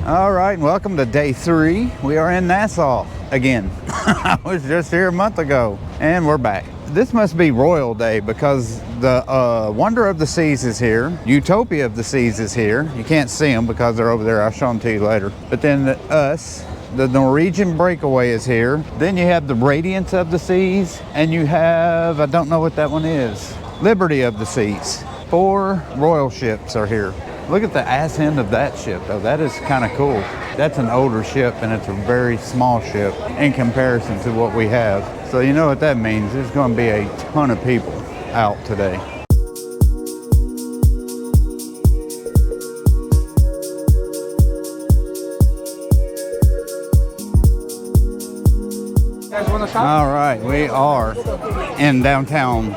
All right, welcome to day 3. We are in Nassau again. I was just here a month ago, and we're back. This must be Royal Day because the Wonder of the Seas is here. Utopia of the Seas is here. You can't see them because they're over there. I'll show them to you later. But then the Norwegian Breakaway is here. Then you have the Radiance of the Seas, and you have, I don't know what that one is, Liberty of the Seas. 4 royal ships are here. Look at the ass end of that ship, though. That is kind of cool. That's an older ship, and it's a very small ship in comparison to what we have. So you know what that means. There's going to be a ton of people out today. All right, we are in downtown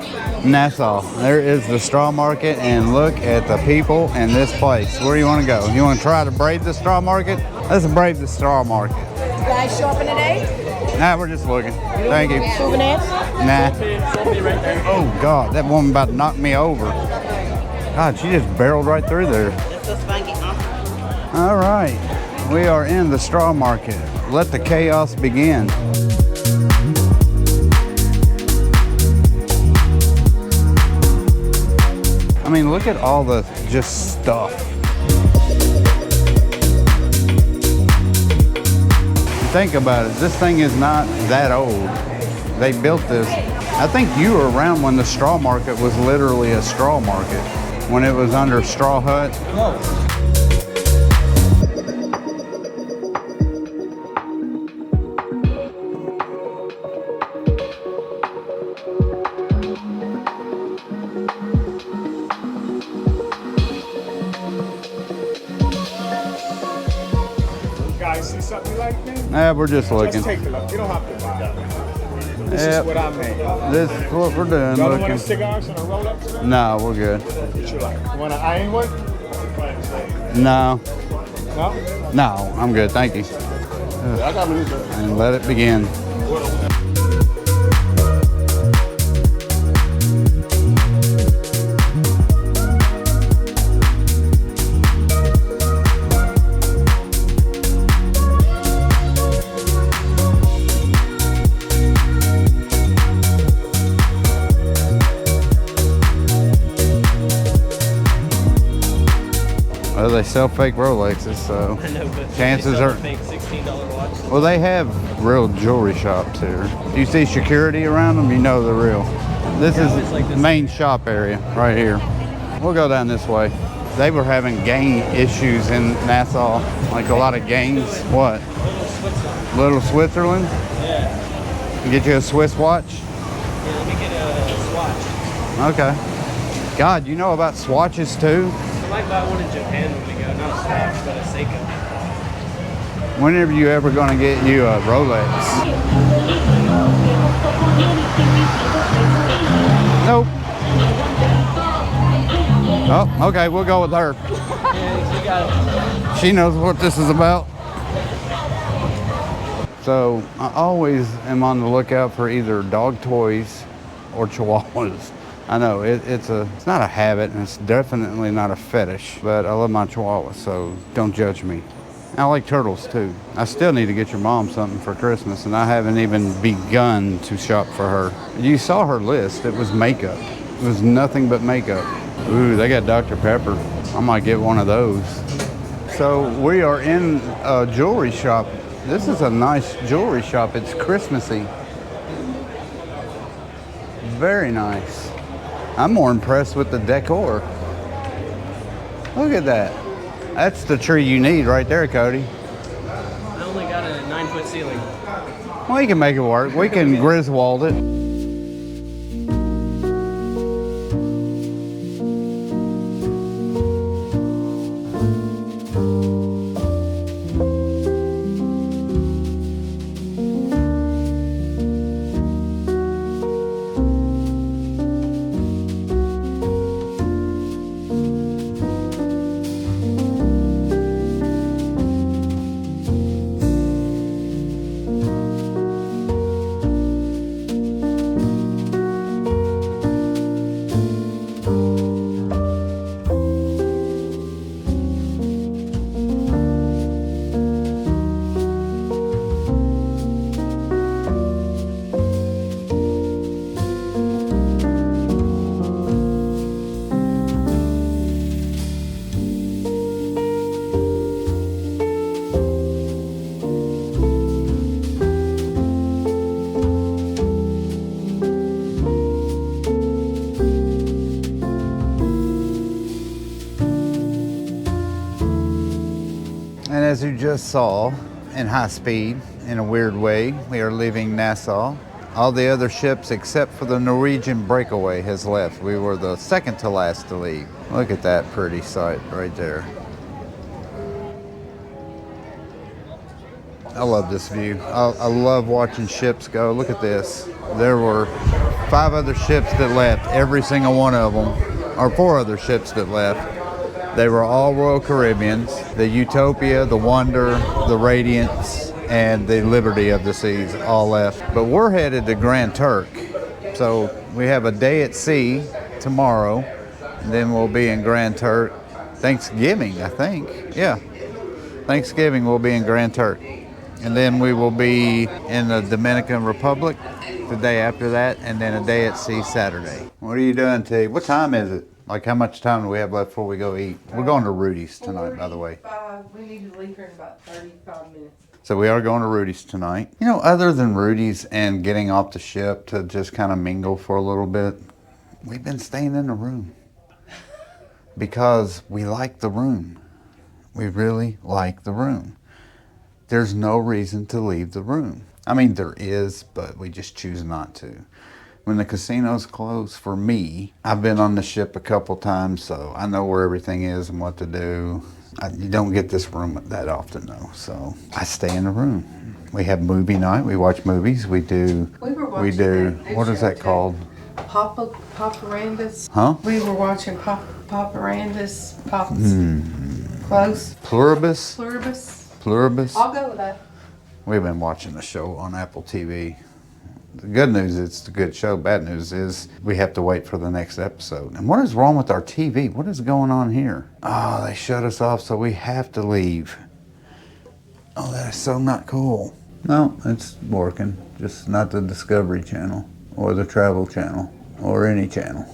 Nassau. There is the straw market, and look at the people in this place. Where do you want to go? You want to try to brave the straw market? Let's brave the straw market. You guys shopping today? Nah, we're just looking. Thank you. Souvenirs? Nah. Oh, God, that woman about to knock me over. God, she just barreled right through there. All right, we are in the straw market. Let the chaos begin. I mean, look at all the just stuff. Think about it. This thing is not that old. They built this. I think you were around when the straw market was literally a straw market, when it was under straw hut. No. See something you like, man? Nah, we're just looking. Just take a look. You don't have to buy it. This is what I made. This is what we're doing. Y'all don't want a cigars and a Rolex? No, we're good. What you like? You want an iron one? No. No? No, I'm good. Thank you. I got me. And let it begin. Well, they sell fake Rolexes, so I know, but chances are. fake $16 watch. Well, they have real jewelry shops here. You see security around them, you know they're real. This is the main shop area right here. We'll go down this way. They were having gang issues in Nassau, like a lot of gangs. What? Little Switzerland? Yeah. Get you a Swiss watch? Yeah, let me get a swatch. Okay. God, you know about swatches too? I might buy one in Japan when we go, not a Swatch, but a Seiko. Whenever you ever gonna get you a Rolex? Nope. Oh, okay, we'll go with her. Yeah, you got it. She knows what this is about. So I always am on the lookout for either dog toys or chihuahuas. I know it's not a habit, and it's definitely not a fetish, but I love my chihuahua, so don't judge me. I like turtles too. I still need to get your mom something for Christmas, and I haven't even begun to shop for her. You saw her list. It was makeup. It was nothing but makeup. Ooh, they got Dr. Pepper. I might get one of those. So we are in a jewelry shop. This is a nice jewelry shop. It's Christmassy. Very nice. I'm more impressed with the decor. Look at that. That's the tree you need right there, Cody. I only got a 9-foot ceiling. Well, you can make it work. We can Griswold it. And as you just saw, in high speed, in a weird way, we are leaving Nassau. All the other ships except for the Norwegian Breakaway has left. We were the second to last to leave. Look at that pretty sight right there. I love this view. I love watching ships go. Look at this. There were 5 other ships that left, every single one of them, or 4 other ships that left. They were all Royal Caribbeans. The Utopia, the Wonder, the Radiance, and the Liberty of the Seas all left. But we're headed to Grand Turk. So we have a day at sea tomorrow, and then we'll be in Grand Turk. Thanksgiving, I think. Yeah. Thanksgiving we'll be in Grand Turk. And then we will be in the Dominican Republic the day after that, and then a day at sea Saturday. What are you doing, T? What time is it? Like, how much time do we have left before we go eat? We're going to Rudi's tonight, by the way. We need to leave here in about 35 minutes. So we are going to Rudi's tonight. You know, other than Rudi's and getting off the ship to just kind of mingle for a little bit, we've been staying in the room because we like the room. We really like the room. There's no reason to leave the room. I mean, there is, but we just choose not to. When the casinos close, for me, I've been on the ship a couple times, so I know where everything is and what to do. You don't get this room that often, though, so I stay in the room. We have movie night. We watch movies. We do. What is that called? Paparandas. Huh? We were watching Paparandas. Close. Pluribus. Pluribus. I'll go with that. We've been watching the show on Apple TV. The good news is it's a good show. Bad news is we have to wait for the next episode. And what is wrong with our TV? What is going on here? Oh, they shut us off, so we have to leave. Oh, that is so not cool. No, it's working. Just not the Discovery Channel or the Travel Channel or any channel.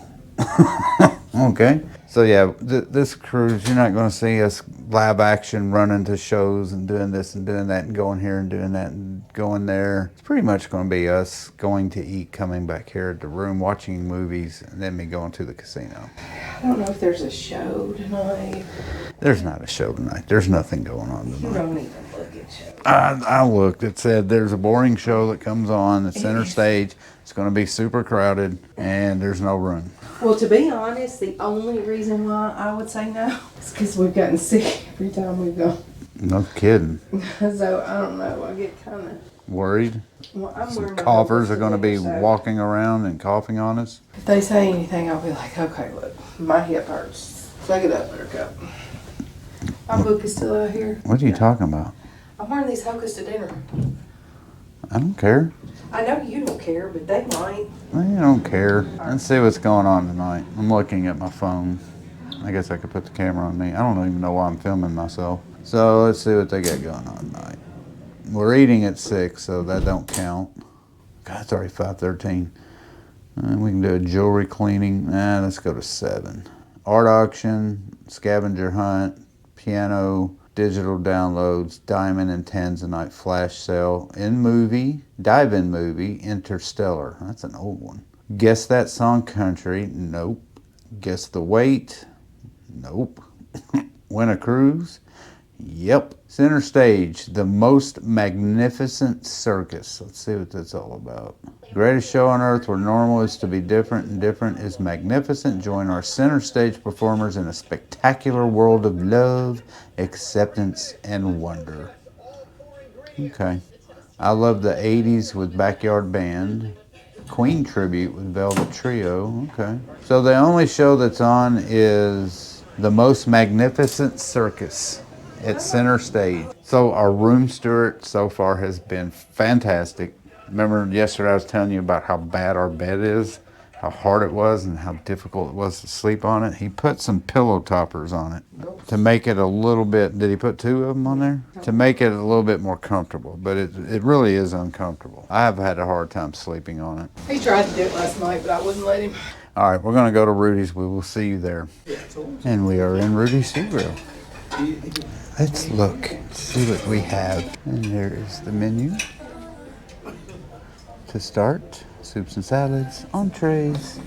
Okay. So yeah, this cruise, you're not going to see us live action running to shows and doing this and doing that and going here and doing that and going there. It's pretty much going to be us going to eat, coming back here at the room, watching movies, and then me going to the casino. I don't know if there's a show tonight. There's not a show tonight. There's nothing going on You tonight. don't even look at shows. I looked. It said there's a boring show that comes on the center stage. It's going to be super crowded, and there's no room. Well, to be honest, the only reason why I would say no is because we've gotten sick every time we go. No kidding. So, I don't know. I get kind of Worried? Well, I'm Some wearing coughers are going to be so walking around and coughing on us. if they say anything, I'll be like, okay, look, my hip hurts. Suck it up, Buttercup. My book is still out here. What are you talking about? I'm wearing these hokas to dinner. I don't care. I know you don't care, but they might. I don't care. Let's see what's going on tonight. I'm looking at my phone. I guess I could put the camera on me. I don't even know why I'm filming myself. So let's see what they got going on tonight. We're eating at 6, so that don't count. God, it's already 5:13. We can do a jewelry cleaning. Let's go to 7. Art auction, scavenger hunt, piano, digital downloads, diamond and tanzanite flash sale, dive-in movie, Interstellar. That's an old one. Guess that song country. Nope. Guess the weight. Nope. Win a cruise. Yep. Center stage, the most magnificent circus. Let's see what that's all about. Greatest show on earth where normal is to be different and different is magnificent. Join our center stage performers in a spectacular world of love, acceptance, and wonder. Okay. I love the 80s with Backyard Band. Queen tribute with Velvet Trio. Okay. So the only show that's on is the most magnificent circus at center stage. So our room steward so far has been fantastic. Remember yesterday I was telling you about how bad our bed is, how hard it was and how difficult it was to sleep on it. He put some pillow toppers on it to make it a little bit, did he put 2 of them on there? To make it a little bit more comfortable, but it really is uncomfortable. I have had a hard time sleeping on it. He tried to do it last night, but I wouldn't let him. All right, we're gonna go to Rudi's. We will see you there. And we are in Rudi's Sea Grill. Let's look, see what we have. And there is the menu. To start, soups and salads, entrees,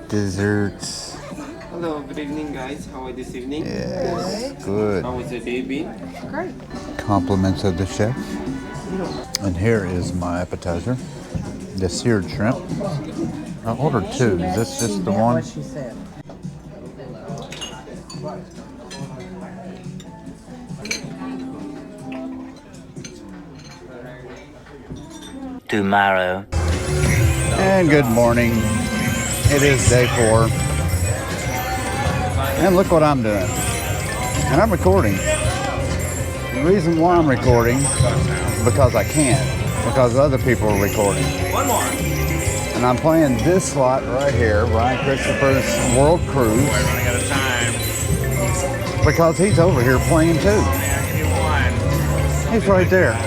desserts, Hello, good evening, guys. How are you this evening? Yes, good. How was the day been? Great. Compliments of the chef. And here is my appetizer, the seared shrimp. I ordered two. Is this just the one? She said. Tomorrow. And good morning. It is day 4. And look what I'm doing. And I'm recording. The reason why I'm recording is because I can. Because other people are recording. One more. And I'm playing this slot right here, Ryan Christopher's World Cruise. We're running out of time. Because he's over here playing too. I'll give you one. He's right there.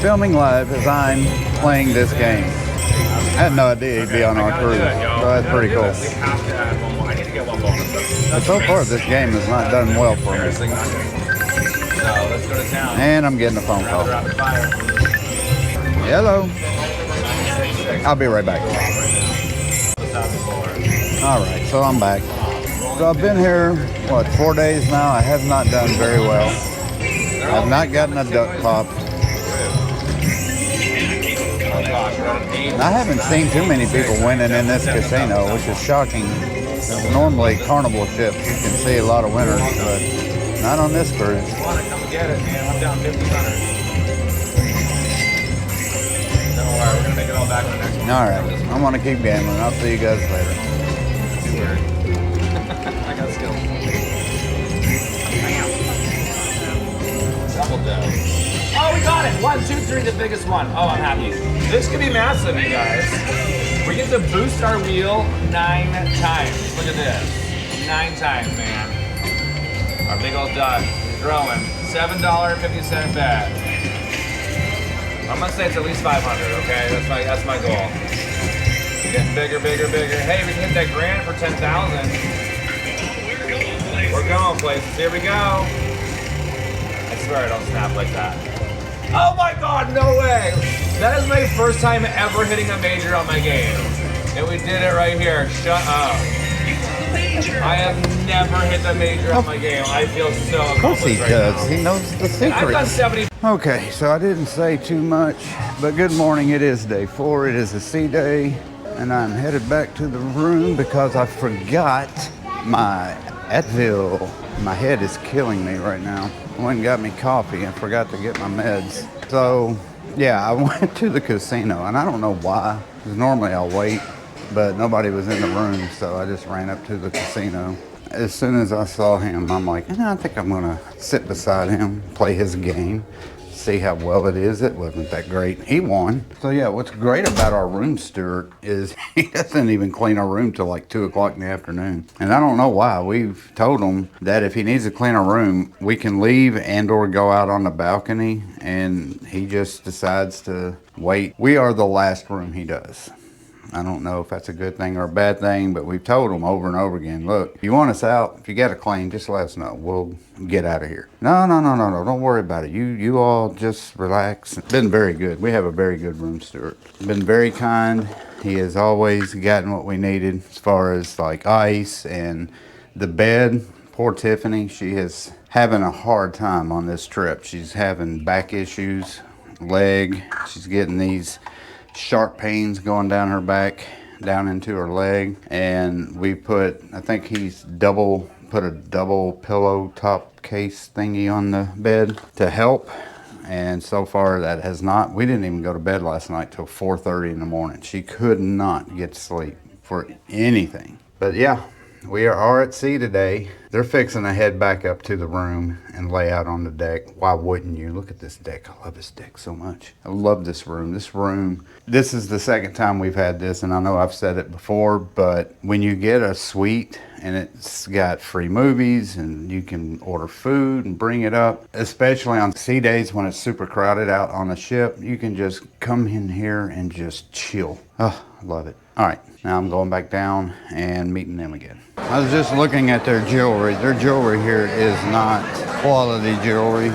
Filming live as I'm playing this game. I had no idea he'd be on our cruise. So that's pretty cool. We have to add one more. I need to get one bonus. But so far this game has not done well for me. So let's go to town. And I'm getting a phone call. Rapid fire. Hello. I'll be right back. All right, so I'm back. So I've been here, 4 days now. I have not done very well. I've not gotten a duck popped. I haven't seen too many people winning in this casino, which is shocking. Normally, carnival ships, you can see a lot of winners, but not on this cruise. Come and get it, man. I'm down 1,500. Don't worry, we're gonna make it all back on the next one. All right, I'm gonna keep gambling. I'll see you guys later. Too weird. I got skills. Double dough. Oh, we got it! 1, 2, 3, the biggest one. Oh, I'm happy. This could be massive, you guys. We get to boost our wheel 9 times. Look at this. 9 times, man. Our big old duck is growing. $7.50 bet. I'm gonna say it's at least 500, okay? That's my goal. Getting bigger, bigger, bigger. Hey, we can hit that grand for 10,000. We're going places. Here we go. I swear I don't snap like that. Oh my God, no way! That is my first time ever hitting a major on my game. And we did it right here. Shut up. I have never hit the major on my game. I feel so Of course he accomplished right does. now. He knows the secret. I've done 70. Okay, so I didn't say too much, but good morning. It is day 4. It is a sea day, and I'm headed back to the room because I forgot my Advil. My head is killing me right now. I went and got me coffee and forgot to get my meds. So, yeah, I went to the casino, and I don't know why, because normally I'll wait, but nobody was in the room, so I just ran up to the casino. As soon as I saw him, I'm like, I think I'm gonna sit beside him, play his game, see how well it is. It wasn't that great. He won. So yeah, what's great about our room steward is he doesn't even clean our room till like 2 o'clock in the afternoon. And I don't know why. We've told him that if he needs to clean our room, we can leave and or go out on the balcony, and he just decides to wait. We are the last room he does. I don't know if that's a good thing or a bad thing, but we've told them over and over again, look, if you want us out, if you got to clean, just let us know. We'll get out of here. No, don't worry about it. You all just relax. It's been very good. We have a very good room steward. Been very kind. He has always gotten what we needed as far as like ice and the bed. Poor Tiffany, she is having a hard time on this trip. She's having back issues, leg. She's getting these sharp pains going down her back, down into her leg, and we put, I think he's put a double pillow top case thingy on the bed to help, and so far that has not. We didn't even go to bed last night till 4:30 in the morning. She could not get to sleep for anything. But yeah, we are at sea today. They're fixing to head back up to the room and lay out on the deck. Why wouldn't you? Look at this deck. I love this deck so much. I love this room. This is the second time we've had this, and I know I've said it before, but when you get a suite and it's got free movies and you can order food and bring it up, especially on sea days when it's super crowded out on the ship, you can just come in here and just chill. Oh, I love it. All right, now I'm going back down and meeting them again. I was just looking at their jewelry. Their jewelry here is not quality jewelry.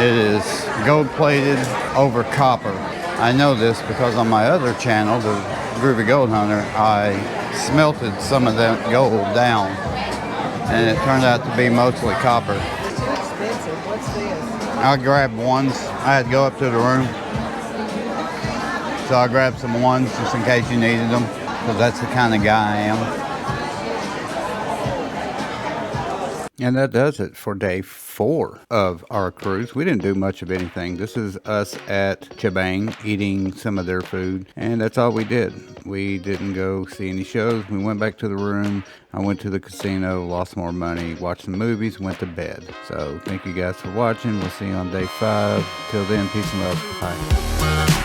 It is gold plated over copper. I know this because on my other channel, the Groovy Gold Hunter, I smelted some of that gold down, and it turned out to be mostly copper. Too expensive. What's this? I grabbed ones. I had to go up to the room, so I grabbed some ones just in case you needed them, because that's the kind of guy I am. And that does it for day 4 of our cruise. We didn't do much of anything. This is us at Chebang eating some of their food, and that's all we did. We didn't go see any shows. We went back to the room. I went to the casino, lost more money, watched some movies, went to bed. So thank you guys for watching. We'll see you on day 5. Till then, peace and love. Bye.